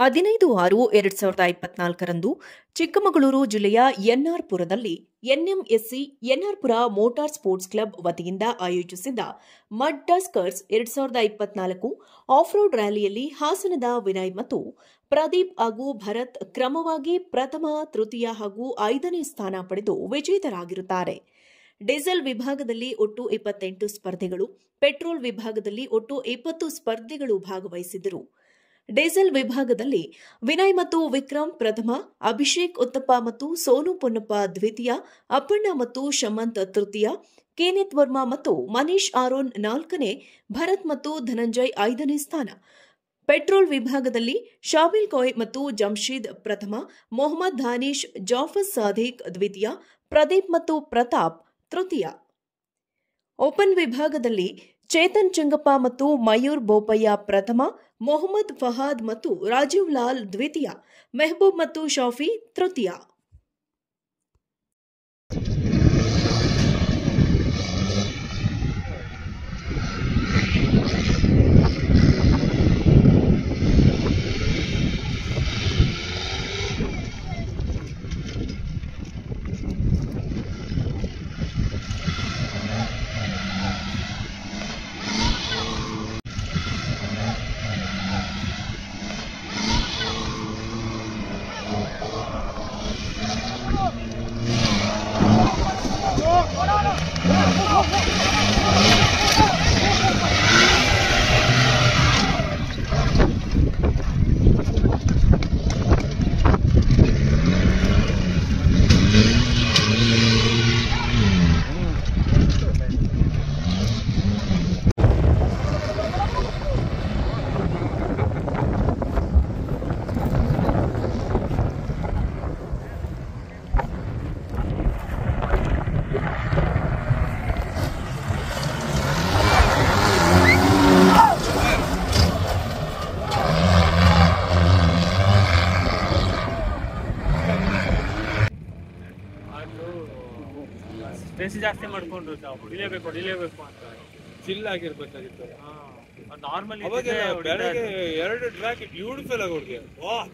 15/6/2024ರಂದು ಚಿಕ್ಕಮಗಳೂರು ಜಿಲ್ಲೆಯ ಎನ್ಆರ್ಪುರದಲ್ಲಿ ಎನ್ಎಂಎಸ್ಸಿ NR Pura motor sports club ವತಿಯಿಂದ ಆಯೋಜಿಸಿದ್ದ ಮಡ್ ಟಸ್ಕರ್ಸ್ 2024 ಆಫ್ ರೋಡ್ ರ್ಯಾಲಿಯಲ್ಲಿ ಹಾಸನದ ವಿನಯ್ ಮತ್ತು ಪ್ರದೀಪ್ ಹಾಗೂ ಭರತ್ ಕ್ರಮವಾಗಿ ಪ್ರಥಮ, ತೃತೀಯ ಹಾಗೂ 5ನೇ ಸ್ಥಾನ ಪಡೆದು ವಿಜೇತರಾಗಿರುತ್ತಾರೆ. ಡೀಸೆಲ್ ವಿಭಾಗದಲ್ಲಿ ಒಟ್ಟು 28 ಸ್ಪರ್ಧಿಗಳು, ಪೆಟ್ರೋಲ್ ವಿಭಾಗದಲ್ಲಿ ಒಟ್ಟು 20 ಸ್ಪರ್ಧಿಗಳು ಭಾಗವಹಿಸಿದ್ದರು. ಡೀಸೆಲ್ ವಿಭಾಗದಲ್ಲಿ ವಿನಯ್ ಮತ್ತು ವಿಕ್ರಮ್ ಪ್ರಥಮ, ಅಭಿಷೇಕ್ ಉತ್ತಪ್ಪ ಮತ್ತು ಸೋನು ಪೊನ್ನಪ್ಪ ದ್ವಿತೀಯ, ಅಪ್ಪಣ್ಣ ಮತ್ತು ಶಮಂತ್ ತೃತೀಯ, ಕೇನಿತ್ ವರ್ಮಾ ಮತ್ತು ಮನೀಶ್ ಆರೋನ್ 4ನೇ, ಭರತ್ ಮತ್ತು ಧನಂಜಯ್ 5ನೇ ಸ್ಥಾನ. ಪೆಟ್ರೋಲ್ ವಿಭಾಗದಲ್ಲಿ ಶಾಮಿಲ್ ಕೋಯ್ ಮತ್ತು ಜಮ್ಶೀದ್ ಪ್ರಥಮ, ಮೊಹಮ್ಮದ್ ದಾನಿಶ್, ಜಾಫರ್ ಸಾದಿಕ್ ದ್ವಿತೀಯ, ಪ್ರದೀಪ್ ಮತ್ತು ಪ್ರತಾಪ್ ತೃತೀಯ. ಓಪನ್ ವಿಭಾಗದಲ್ಲಿ ಚೇತನ್ ಚೆಂಗಪ್ಪ ಮತ್ತು ಮಯೂರ್ ಬೋಪಯ್ಯ ಪ್ರಥಮ, ಮೊಹಮ್ಮದ್ ಫಹಾದ್ ಮತ್ತು ರಾಜೀವ್ ಲಾಲ್ ದ್ವಿತೀಯ, ಮೆಹಬೂಬ್ ಮತ್ತು ಶಾಫಿ ತೃತೀಯ. ಸ್ಟ್ರೆಸ್ ಜಾಸ್ತಿ ಮಾಡ್ಕೊಂಡ್ರು ಹೊಡಿಲೇಬೇಕು ಅಂತ ಚಿಲ್ ಆಗಿರ್ಬೇಕಾಗಿತ್ತು. ನಾರ್ಮಲ್ ಬೆಳಗ್ಗೆ 2 ಟ್ರ್ಯಾಕ್ ಬ್ಯೂಟಿಫುಲ್ ಆಗಿ ಹೊಡ್ದೆ. ವಾಹ್